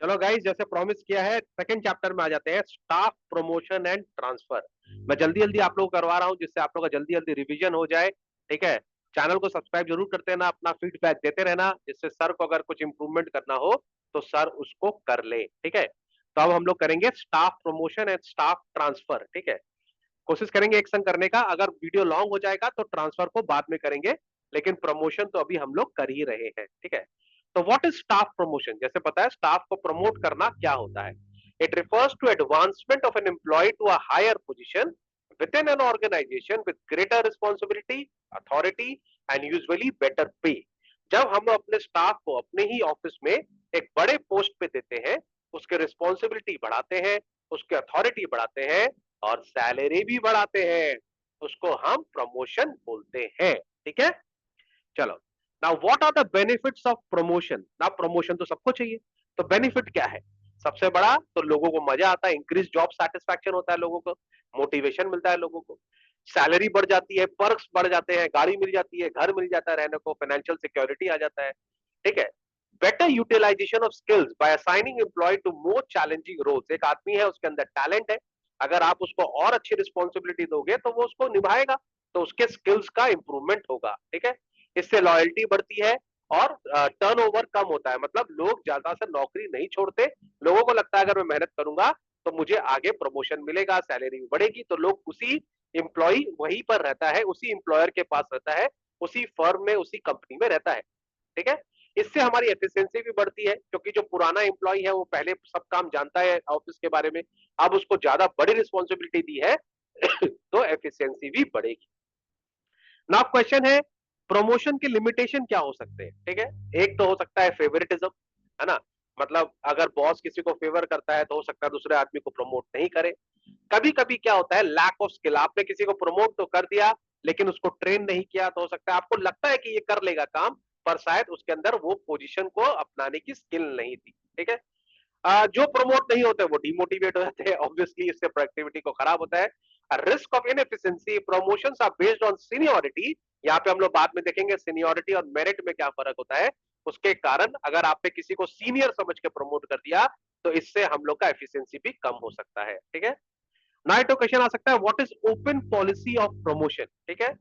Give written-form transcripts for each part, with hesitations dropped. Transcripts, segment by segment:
चलो गाइस, जैसे प्रॉमिस किया है सेकंड चैप्टर में आ जाते हैं, स्टाफ प्रमोशन एंड ट्रांसफर। मैं जल्दी जल्दी आप लोग करवा रहा हूं जिससे आप लोग का जल्दी जल्दी रिवीजन हो जाए। ठीक है। चैनल को सब्सक्राइब जरूर करते रहना, अपना फीडबैक देते रहना, जिससे सर को अगर कुछ इंप्रूवमेंट करना हो तो सर उसको कर ले। ठीक है। तो अब हम लोग करेंगे staff promotion and staff transfer. ठीक है। कोशिश करेंगे एक संग करने का, अगर वीडियो लॉन्ग हो जाएगा तो ट्रांसफर को बाद में करेंगे, लेकिन प्रमोशन तो अभी हम लोग कर ही रहे हैं। ठीक है। तो व्हाट इज स्टाफ प्रमोशन? जैसे पता है स्टाफ को प्रमोट करना क्या होता है। It refers to advancement of an employee to a higher position within an organisation with greater responsibility, authority and usually better pay. जब हम अपने स्टाफ को अपने ही ऑफिस में एक बड़े पोस्ट पे देते हैं, उसके रिस्पॉन्सिबिलिटी बढ़ाते हैं, उसके अथॉरिटी बढ़ाते हैं और सैलरी भी बढ़ाते हैं, उसको हम प्रमोशन बोलते हैं। ठीक है। चलो, now what are the benefits of promotion? ना प्रमोशन तो सबको चाहिए, तो बेनिफिट क्या है? सबसे बड़ा तो लोगों को मजा आता है, इंक्रीज जॉब सेटिस्फैक्शन होता है, लोगों को मोटिवेशन मिलता है, लोगों को सैलरी बढ़ जाती है, पर्क्स बढ़ जाते हैं, गाड़ी मिल जाती है, घर मिल जाता है रहने को, फाइनेंशियल सिक्योरिटी आ जाता है। ठीक है। Better utilisation of skills by assigning employee to more challenging roles. एक आदमी है, उसके अंदर टैलेंट है, अगर आप उसको और अच्छी रिस्पॉन्सिबिलिटी दोगे तो वो उसको निभाएगा, तो उसके स्किल्स का इंप्रूवमेंट होगा। ठीक है। इससे लॉयल्टी बढ़ती है और टर्नओवर कम होता है, मतलब लोग ज्यादा से नौकरी नहीं छोड़ते। लोगों को लगता है अगर मैं मेहनत करूंगा तो मुझे आगे प्रमोशन मिलेगा, सैलरी भी बढ़ेगी, तो लोग उसी एम्प्लॉय वहीं पर रहता है, उसी एम्प्लॉयर के पास रहता है, उसी फर्म में, उसी कंपनी में रहता है। ठीक है। इससे हमारी एफिशिएंसी भी बढ़ती है, क्योंकि जो पुराना एम्प्लॉय है वो पहले सब काम जानता है ऑफिस के बारे में, अब उसको ज्यादा बड़ी रिस्पॉन्सिबिलिटी दी है तो एफिशिएंसी भी बढ़ेगी। नाउ क्वेश्चन है, प्रमोशन के लिमिटेशन क्या हो सकते हैं? ठीक है। एक तो हो सकता है फेवरेटिज्म, है ना, मतलब अगर बॉस किसी को फेवर करता है तो हो सकता है दूसरे आदमी को प्रमोट नहीं करे। कभी कभी क्या होता है, लैक ऑफ स्किल, आपने किसी को प्रमोट तो कर दिया लेकिन उसको ट्रेन नहीं किया, तो हो सकता है आपको लगता है कि ये कर लेगा काम, पर शायद उसके अंदर वो पोजीशन को अपनाने की स्किल नहीं थी। ठीक है। जो प्रमोट नहीं होते वो डिमोटिवेट हो जाते हैं, ऑब्वियसली इससे प्रोडक्टिविटी को खराब होता है। Risk of inefficiency, promotions are based on seniority. यहाँ पे हम लोग बाद में देखेंगे सीनियरिटी और मेरिट में क्या फर्क होता है। उसके कारण अगर आपने किसी को सीनियर समझ के प्रमोट कर दिया तो इससे हम लोग का एफिशिएंसी भी कम हो सकता है। ठीक है। नाइट क्वेश्चन आ सकता है, what is open policy of promotion? ठीक है।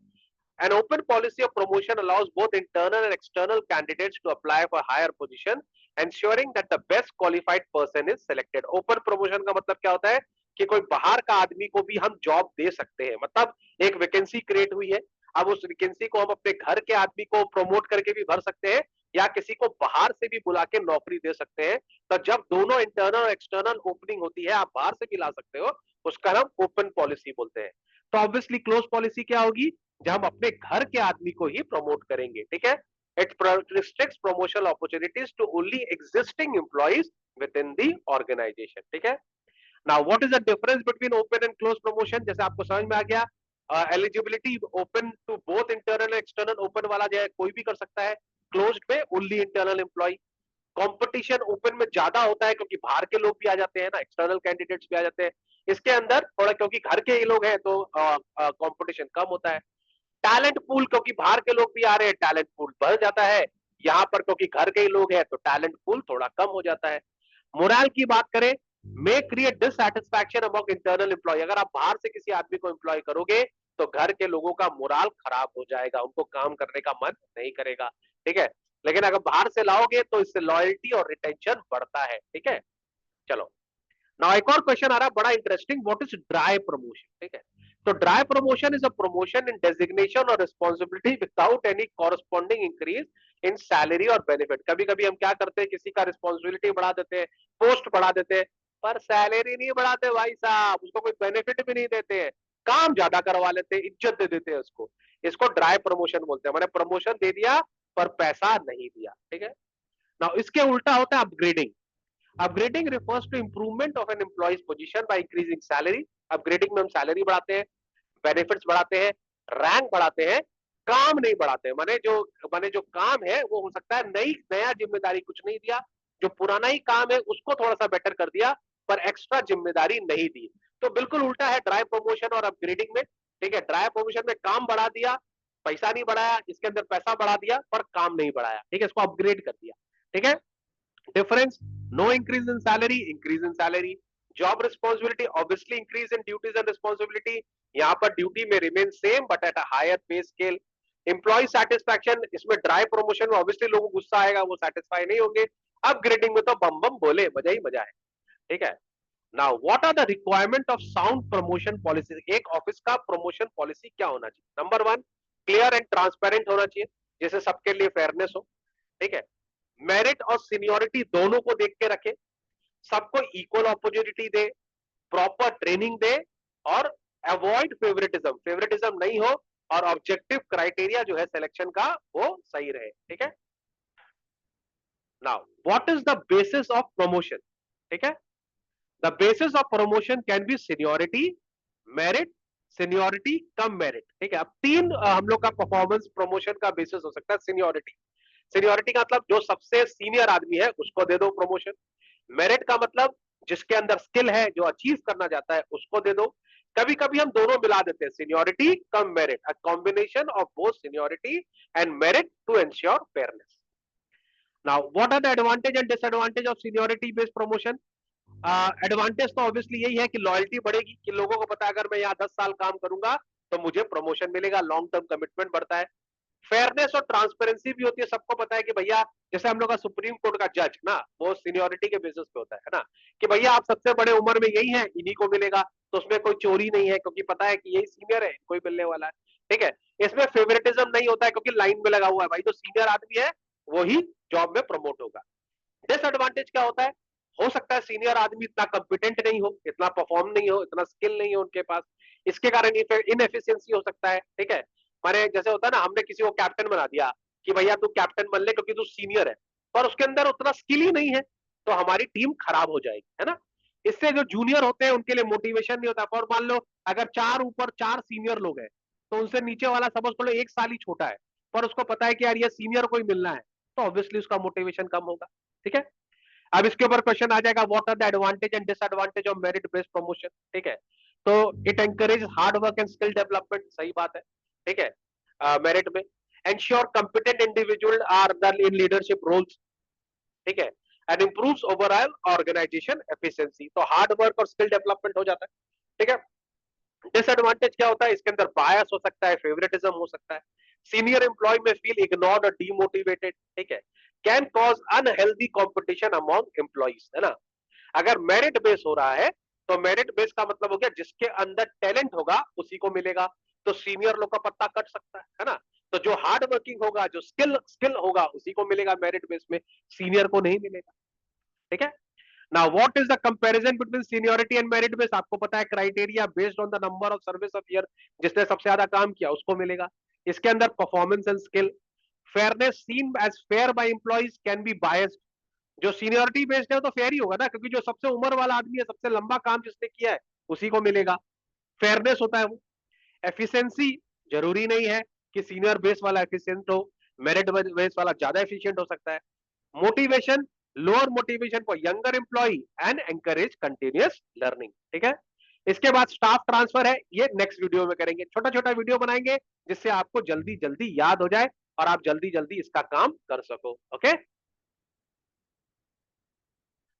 An open policy of promotion allows both internal and external candidates to apply for higher position, ensuring that the best qualified person is selected. Open promotion का मतलब क्या होता है कि कोई बाहर का आदमी को भी हम जॉब दे सकते हैं, मतलब एक वैकेंसी क्रिएट हुई है, अब उस वैकेंसी को हम अपने घर के आदमी को प्रमोट करके भी भर सकते हैं या किसी को बाहर से भी बुला के नौकरी दे सकते हैं। तो जब दोनों इंटरनल और एक्सटर्नल ओपनिंग होती है, आप बाहर से भी ला सकते हो, उसका नाम ओपन पॉलिसी बोलते हैं। तो ऑब्वियसली क्लोज पॉलिसी क्या होगी, जब हम अपने घर के आदमी को ही प्रमोट करेंगे। ठीक है। It restricts promotion opportunities to only existing employees within the organisation. ठीक है। Now what is the difference between open and close promotion? जैसे आपको समझ में आ गया, eligibility open to both internal external, open वाला जो है कोई भी कर सकता है, क्लोज्ड में only internal employ. Competition open में ज्यादा होता है क्योंकि बाहर के लोग भी आ जाते हैं ना, एक्सटर्नल कैंडिडेट्स भी आ जाते हैं। इसके अंदर थोड़ा क्योंकि घर के ही लोग हैं तो कंपटीशन कम होता है। टैलेंट पूल, क्योंकि बाहर के लोग भी आ रहे हैं, टैलेंट पूल बढ़ जाता है। यहाँ पर क्योंकि घर के ही लोग हैं तो टैलेंट पूल थोड़ा कम हो जाता है। मोरल की बात करें, may create dissatisfaction among internal employ. अगर आप बाहर से किसी आदमी को एम्प्लॉय करोगे तो घर के लोगों का मोरल खराब हो जाएगा, उनको काम करने का मन नहीं करेगा। ठीक है। लेकिन अगर बाहर से लाओगे तो इससे लॉयल्टी और रिटेंशन बढ़ता है। ठीक है। चलो, नाउ एक और क्वेश्चन आ रहा है बड़ा interesting, what is dry promotion? ठीक है। तो dry promotion is a promotion in designation और responsibility without any corresponding increase in salary और बेनिफिट। कभी कभी हम क्या करते हैं, किसी का रिस्पॉन्सिबिलिटी बढ़ा देते हैं, पोस्ट बढ़ा देते हैं, पर सैलरी नहीं बढ़ाते भाई साहब, उसको कोई बेनिफिट भी नहीं देते हैं, काम ज्यादा करवा लेते हैं, इज्जत दे देते हैं उसको। इसको ड्राई प्रमोशन बोलते हैं, मैंने प्रमोशन दे दिया पर पैसा नहीं दिया। ठीक है। ना इसके उल्टा होता है upgrading. Upgrading refers to improvement of an employee's position by increasing salary। Upgrading में हम सैलरी बढ़ाते हैं, बेनिफिट्स बढ़ाते हैं, रैंक बढ़ाते हैं, काम नहीं बढ़ाते हैं। माने जो काम है वो हो सकता है नई नया जिम्मेदारी कुछ नहीं दिया, जो पुराना ही काम है उसको थोड़ा सा बेटर कर दिया, पर एक्स्ट्रा जिम्मेदारी नहीं दी। तो बिल्कुल उल्टा है ड्राई प्रमोशन और अपग्रेडिंग में। ठीक है। ड्राई प्रमोशन में काम बढ़ा दिया, पैसा नहीं बढ़ाया, इसके अंदर पैसा बढ़ा दिया पर काम नहीं बढ़ाया। ठीक है। इसको अपग्रेड कर दिया। ठीक है। Difference, No increase in salary, increase in salary. Job responsibility, obviously increase in duties and responsibility. यहाँ पर ड्यूटी में remain same but at a higher pay scale. Employ satisfaction, इसमें ड्राई प्रमोशन में ऑब्वियसली लोगों को गुस्सा आएगा, वो सेटिस्फाई नहीं होंगे. अपग्रेडिंग में तो बम बम बोले, मजा ही मजा है. ठीक है. Now what are the requirement of sound promotion policy. एक ऑफिस का प्रमोशन पॉलिसी क्या होना चाहिए? Number one, clear and transparent होना चाहिए, जैसे सबके लिए फेयरनेस हो. ठीक है. मेरिट और सीनियोरिटी दोनों को देख के रखे, सबको इक्वल अपॉर्चुनिटी दे, प्रॉपर ट्रेनिंग दे, और अवॉइड फेवरेटिज्म, फेवरेटिज्म नहीं हो, और ऑब्जेक्टिव क्राइटेरिया जो है सिलेक्शन का वो सही रहे. ठीक है. Now what is the basis of promotion. ठीक है. The basis of promotion can be seniority, merit, seniority cum merit. ठीक है. अब तीन हम लोग का परफॉर्मेंस प्रमोशन का बेसिस हो सकता है. सीनियोरिटी, सीनियोरिटी का मतलब जो सबसे सीनियर आदमी है उसको दे दो प्रमोशन. मेरिट का मतलब जिसके अंदर स्किल है, जो अचीव करना चाहता है, उसको दे दो. कभी कभी हम दोनों मिला देते हैं, seniority cum merit, a combination of both seniority and merit to ensure fairness. Now what are the advantage and disadvantage of seniority based promotion. Advantage तो ऑब्वियसली यही है कि लॉयल्टी बढ़ेगी, कि लोगों को पता है अगर मैं यहाँ 10 साल काम करूंगा तो मुझे प्रमोशन मिलेगा, लॉन्ग टर्म कमिटमेंट बढ़ता है. फेयरनेस और ट्रांसपेरेंसी भी होती है, सबको पता है कि भैया, जैसे हम लोग का सुप्रीम कोर्ट का जज ना, वो सीनियोरिटी के बेसिस पे होता है ना, कि भैया आप सबसे बड़े उम्र में यही है, इन्हीं को मिलेगा, तो उसमें कोई चोरी नहीं है, क्योंकि पता है कि यही सीनियर है, कोई मिलने वाला है. ठीक है. इसमें फेवरेटिज्म नहीं होता है, क्योंकि लाइन में लगा हुआ है भाई, जो सीनियर आदमी है वही जॉब में प्रमोट होगा. डिसएडवांटेज क्या होता है? हो सकता है सीनियर आदमी इतना कॉम्पिटेंट नहीं हो, इतना परफॉर्म नहीं हो, इतना स्किल नहीं हो उनके पास, इसके कारण इनएफिशिएंसी हो सकता है. ठीक है. माने जैसे होता है ना, हमने किसी को कैप्टन बना दिया कि भैया तू कैप्टन बन ले क्योंकि तू सीनियर है, पर उसके अंदर उतना स्किल ही नहीं है, तो हमारी टीम खराब हो जाएगी, है ना. इससे जो जूनियर होते हैं उनके लिए मोटिवेशन नहीं होता. और मान लो अगर चार ऊपर चार सीनियर लोग हैं, तो उनसे नीचे वाला सपोज कर लो एक साल ही छोटा है, पर उसको पता है कि यार ये सीनियर कोई मिलना है, तो ऑब्वियसली उसका मोटिवेशन कम होगा. ठीक है. अब इसके ऊपर क्वेश्चन आ जाएगा, what are the advantage and disadvantage of merit based promotion. ठीक है. तो it encourage hard work and skill development, सही बात है. ठीक है. मेरिट में ensure competent individual are the in leadership roles. ठीक है. And improves overall organisation efficiency, तो हार्ड वर्क और स्किल डेवलपमेंट हो जाता है. ठीक है. डिसएडवांटेज क्या होता है? इसके अंदर बायस हो सकता है, फेवरेटिज्म हो सकता है, सीनियर एम्प्लॉय में फील इग्नोर्ड और डीमोटिवेटेड. ठीक है. Can cause unhealthy competition among employees, है ना. अगर मेरिट बेस हो रहा है, तो मेरिट बेस का मतलब हो गया जिसके अंदर टैलेंट होगा उसी को मिलेगा, तो सीनियर लोग का पत्ता कट सकता है ना. तो जो हार्ड वर्किंग होगा, जो स्किल स्किल होगा, उसी को मिलेगा मेरिट बेस में, सीनियर को नहीं मिलेगा. ठीक है. Now what is the comparison between seniority and merit base. आपको पता है criteria based on the number of service of year, जिसने सबसे ज्यादा काम किया उसको मिलेगा. इसके अंदर performance and skill. Fairness seen as fair by employees can be biased. जो सीनियरिटी बेस्ड है तो फेयर ही होगा ना, क्योंकि जो सबसे उम्र वाला आदमी है, सबसे लंबा काम जिसने किया है, उसी को मिलेगा. फेयरनेस होता है वो. एफिशिएंसी, जरूरी नहीं है कि सीनियर बेस वाला एफिशिएंट हो, मेरिट बेस वाला ज्यादा एफिशिएंट हो सकता है. Motivation, lower motivation for younger employ and encourage continuous learning. ठीक है. इसके बाद स्टाफ ट्रांसफर है, ये नेक्स्ट वीडियो में करेंगे, छोटा छोटा वीडियो बनाएंगे जिससे आपको जल्दी जल्दी याद हो जाए और आप जल्दी जल्दी इसका काम कर सको. ओके.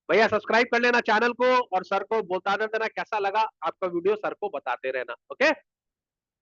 भैया सब्सक्राइब कर लेना चैनल को, और सर को बता देना कैसा लगा आपका वीडियो, सर को बताते रहना. ओके.